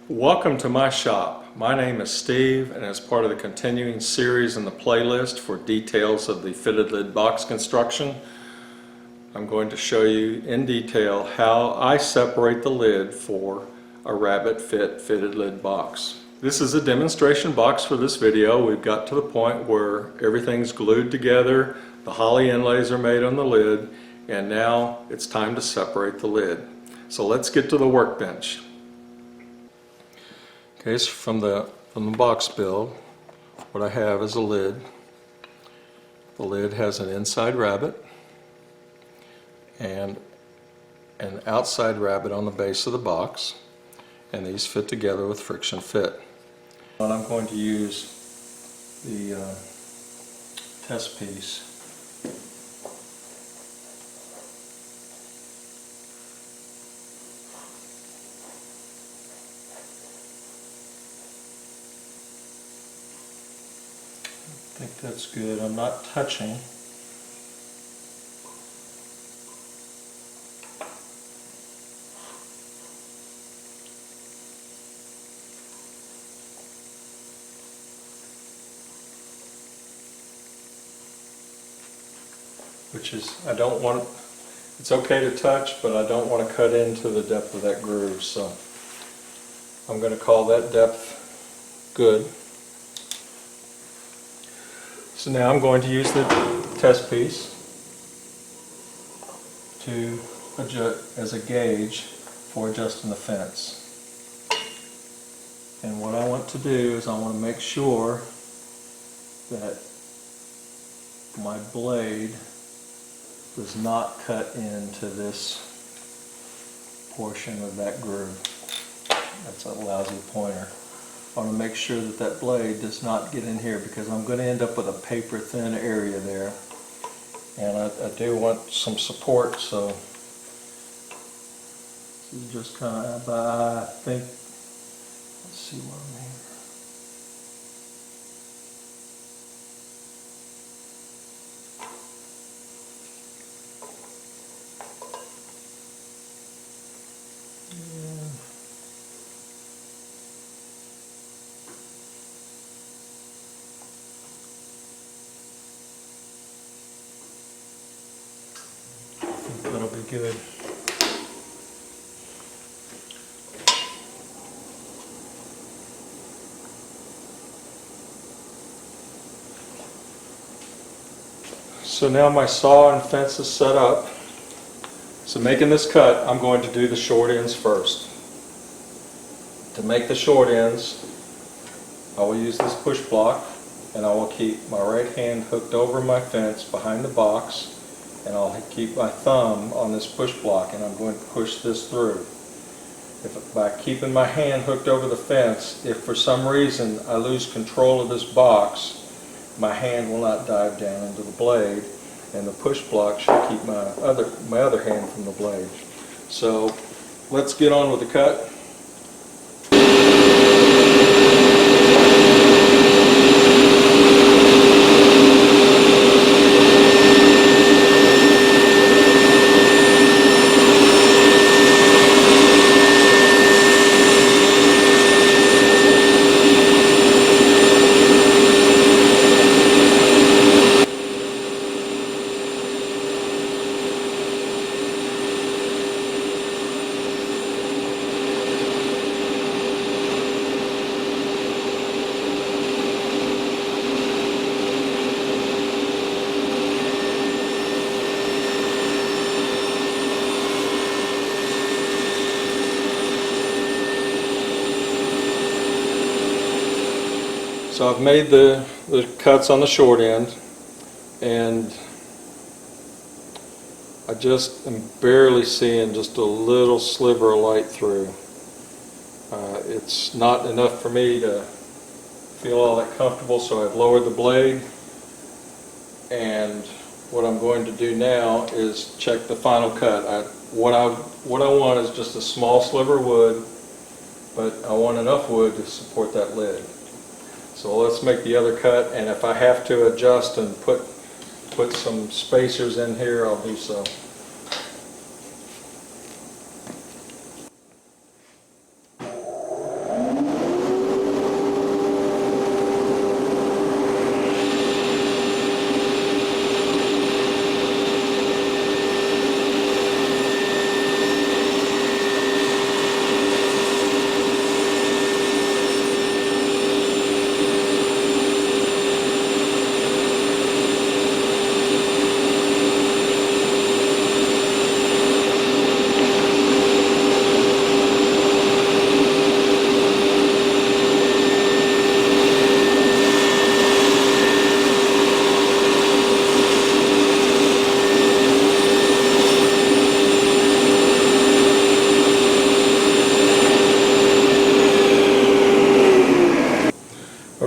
Welcome to my shop. My name is Steve, and as part of the continuing series in the playlist for details of the fitted lid box construction, I'm going to show you in detail how I separate the lid for a rabbit fit fitted lid box. This is a demonstration box for this video. We've got to the point where everything's glued together, the holly inlays are made on the lid, and now it's time to separate the lid. So let's get to the workbench. Okay, so from the box build, what I have is a lid. The lid has an inside rabbet and an outside rabbet on the base of the box, and these fit together with friction fit. And I'm going to use the test piece. I think that's good. I'm not touching. Which is, I don't want, it's okay to touch, but I don't want to cut into the depth of that groove, so I'm going to call that depth good. So now I'm going to use the test piece to adjust as a gauge for adjusting the fence. And what I want to do is I want to make sure that my blade does not cut into this portion of that groove. That's a lousy pointer. I want to make sure that that blade does not get in here, because I'm going to end up with a paper thin area there, and I do want some support, so this is just kind of, I think, let's see what I'm here. That'll be good. So now my saw and fence is set up. So making this cut, I'm going to do the short ends first. To make the short ends, I will use this push block, and I will keep my right hand hooked over my fence behind the box, and I'll keep my thumb on this push block, and I'm going to push this through. By keeping my hand hooked over the fence, if for some reason I lose control of this box, my hand will not dive down into the blade, and the push block should keep my other hand from the blade. So let's get on with the cut. So I've made the cuts on the short end, and I just am barely seeing just a little sliver of light through. It's not enough for me to feel all that comfortable, so I've lowered the blade, and what I'm going to do now is check the final cut. What I want is just a small sliver of wood, but I want enough wood to support that lid. So let's make the other cut, and if I have to adjust and put some spacers in here, I'll do so.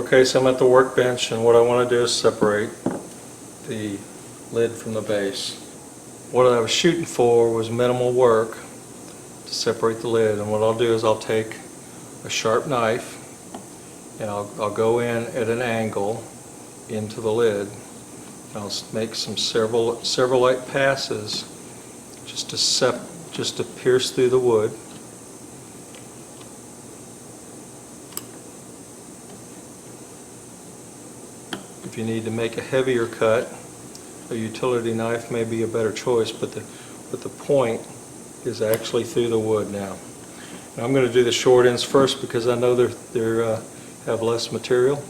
Okay, so I'm at the workbench, and what I want to do is separate the lid from the base. What I was shooting for was minimal work to separate the lid, and what I'll do is I'll take a sharp knife and I'll go in at an angle into the lid. I'll make several light passes just to pierce through the wood. If you need to make a heavier cut, a utility knife may be a better choice, but the point is actually through the wood now. Now I'm going to do the short ends first because I know they have less material.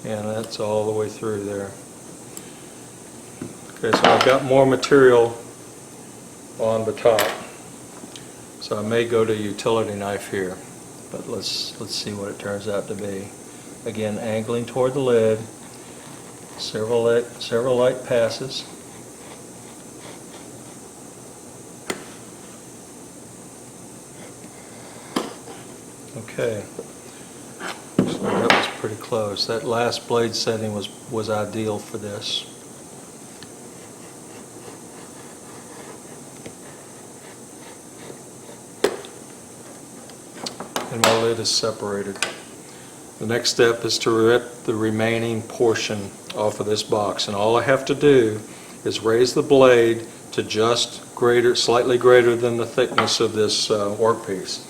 And that's all the way through there. Okay, so I've got more material on the top, so I may go to utility knife here, but let's see what it turns out to be. Again, angling toward the lid, several light passes. Okay, so that was pretty close. That last blade setting was ideal for this. And my lid is separated. The next step is to rip the remaining portion off of this box, and all I have to do is raise the blade to just slightly greater than the thickness of this workpiece.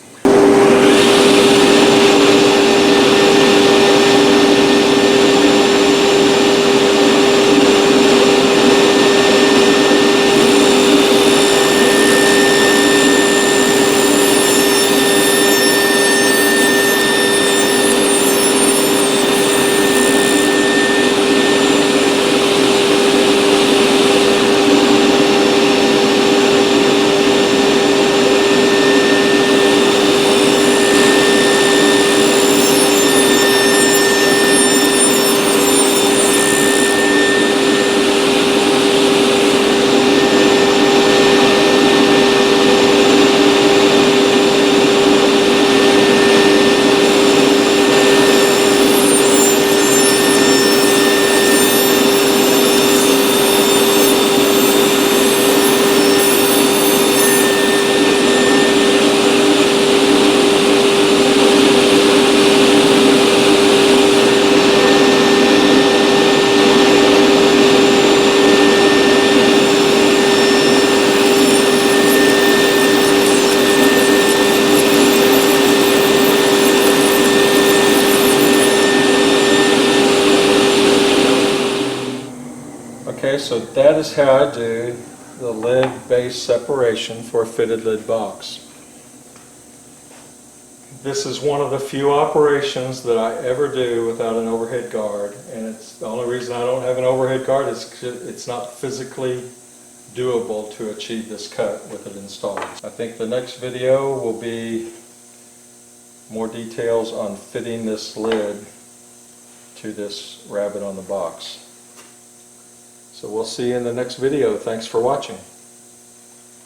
Okay, so that is how I do the lid base separation for a fitted lid box. This is one of the few operations that I ever do without an overhead guard, and it's the only reason I don't have an overhead guard is 'cause it's not physically doable to achieve this cut with it installed. I think the next video will be more details on fitting this lid to this rabbet on the box. So we'll see you in the next video. Thanks for watching.